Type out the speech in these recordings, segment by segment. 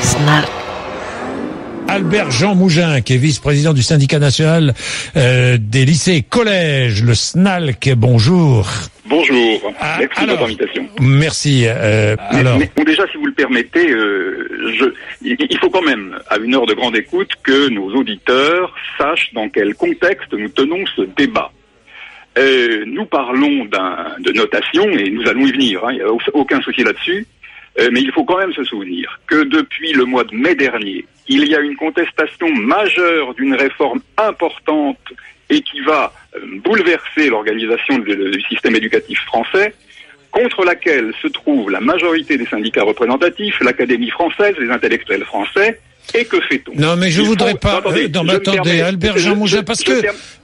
Snark. Albert Jean Mougin, qui est vice-président du syndicat national des lycées et collèges, le SNALC. Bonjour. Bonjour. Merci de votre invitation. Merci. Mais déjà, si vous le permettez, il faut quand même, à une heure de grande écoute, que nos auditeurs sachent dans quel contexte nous tenons ce débat. Nous parlons de notation, et nous allons y venir, il n'y a aucun souci là-dessus, mais il faut quand même se souvenir que depuis le mois de mai dernier, il y a une contestation majeure d'une réforme importante et qui va bouleverser l'organisation du système éducatif français, contre laquelle se trouve la majorité des syndicats représentatifs, l'Académie française, les intellectuels français. Et que fait-on? Non, mais je voudrais pas. Attendez, Albert Jean Mougin, parce que.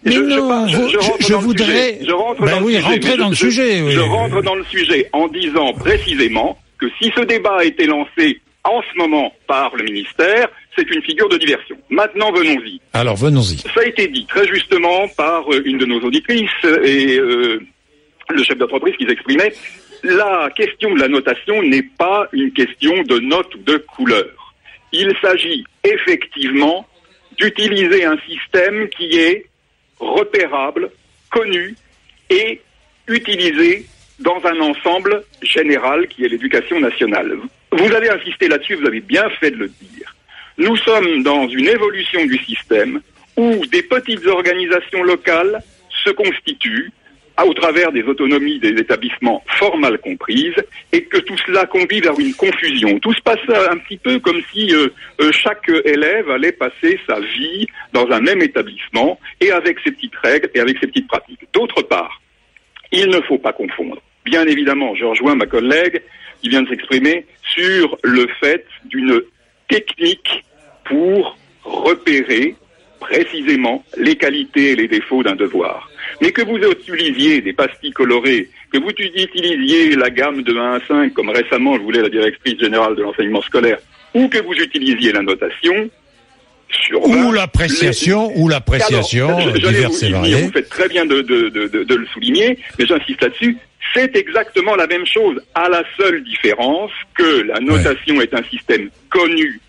Mais non, je voudrais. Rentrer dans le sujet. Je rentre dans le sujet en disant précisément que si ce débat a été lancé en ce moment par le ministère, c'est une figure de diversion. Maintenant, venons-y. Alors, venons-y. Ça a été dit très justement par une de nos auditrices et le chef d'entreprise qui s'exprimait. La question de la notation n'est pas une question de note ou de couleur. Il s'agit effectivement d'utiliser un système qui est repérable, connu et utilisé dans un ensemble général qui est l'éducation nationale. Vous avez insisté là-dessus, vous avez bien fait de le dire. Nous sommes dans une évolution du système où des petites organisations locales se constituent au travers des autonomies des établissements fort mal comprises, et que tout cela conduit vers une confusion. Tout se passe un petit peu comme si chaque élève allait passer sa vie dans un même établissement, et avec ses petites règles et avec ses petites pratiques. D'autre part, il ne faut pas confondre. Bien évidemment, je rejoins ma collègue qui vient de s'exprimer sur le fait d'une technique pour repérer précisément les qualités et les défauts d'un devoir. Mais que vous utilisiez des pastilles colorées, que vous utilisiez la gamme de 1 à 5, comme récemment je voulais la directrice générale de l'enseignement scolaire, ou que vous utilisiez la notation, sur 20, ou l'appréciation, diverses et variées. Vous faites très bien de le souligner, mais j'insiste là-dessus, c'est exactement la même chose, à la seule différence que la notation est un système connu,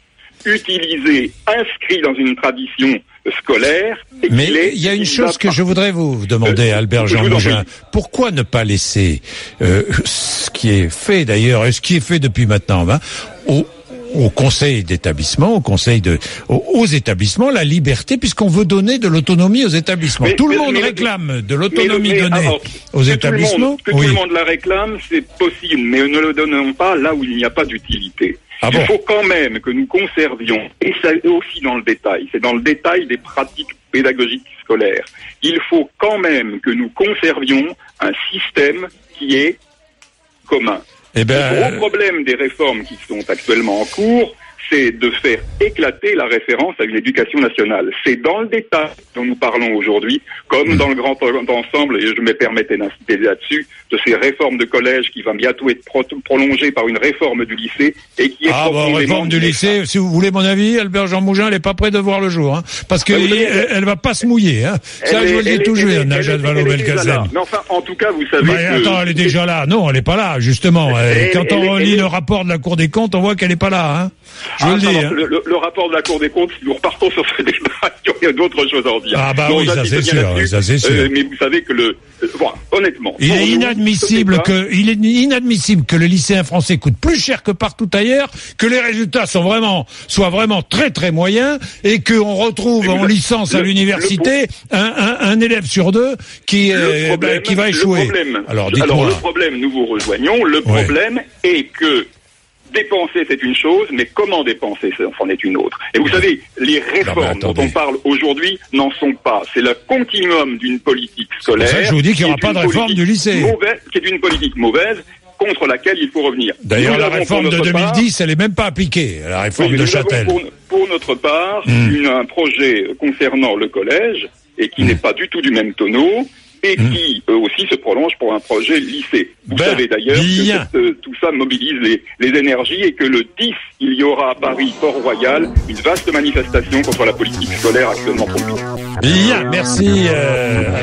utilisé, inscrit dans une tradition scolaire. Mais il y a une chose que je voudrais vous demander, Albert Jean Mougin. Pourquoi ne pas laisser ce qui est fait d'ailleurs, et ce qui est fait depuis maintenant, au conseil d'établissement, aux établissements, la liberté, puisqu'on veut donner de l'autonomie aux établissements. Tout le monde réclame de l'autonomie donnée aux établissements. Tout le monde la réclame, c'est possible, mais ne le donnons pas là où il n'y a pas d'utilité. Il faut quand même que nous conservions, et c'est aussi dans le détail, c'est dans le détail des pratiques pédagogiques scolaires, il faut quand même que nous conservions un système qui est commun. Le gros problème des réformes qui sont actuellement en cours, c'est de faire éclater la référence à une éducation nationale. C'est dans le détail dont nous parlons aujourd'hui, comme dans le grand ensemble, et je me permettais d'inciter là-dessus, de ces réformes de collège qui va bientôt être prolongée par une réforme du lycée, et qui est réforme du lycée, si vous voulez mon avis, Albert Jean Mougin, elle n'est pas près de voir le jour, parce que elle va pas se mouiller, Ça, je vous le dis toujours, Najat Vallaud-Belkacem. Mais enfin, en tout cas, vous savez attends, elle est déjà là. Non, elle n'est pas là, justement. Quand on lit le rapport de la Cour des comptes, on voit qu'elle n'est pas là, Je le dis. Le rapport de la Cour des comptes, si nous repartons sur ce débat, il y a d'autres choses à en dire. Ça c'est sûr. Mais vous savez que honnêtement. Il est inadmissible que le lycéen français coûte plus cher que partout ailleurs, que les résultats soient vraiment très très moyens, et qu'on retrouve en licence à l'université un élève sur deux qui va échouer. Alors le problème, nous vous rejoignons, le problème est que dépenser, c'est une chose, mais comment dépenser, c'en est une autre. Et vous savez, les réformes dont on parle aujourd'hui n'en sont pas. C'est le continuum d'une politique scolaire. C'est pour ça que je vous dis qu'il n'y aura pas de réforme du lycée. Qui est une politique mauvaise, contre laquelle il faut revenir. D'ailleurs, la réforme de 2010, elle n'est même pas appliquée, la réforme de Châtel. Pour notre part, un projet concernant le collège, et qui n'est pas du tout du même tonneau, et qui aussi se prolonge pour un projet lycée. Vous savez d'ailleurs que tout ça mobilise les énergies, et que le 10, il y aura à Paris, Port-Royal, une vaste manifestation contre la politique scolaire actuellement promise. Bien, merci Albert.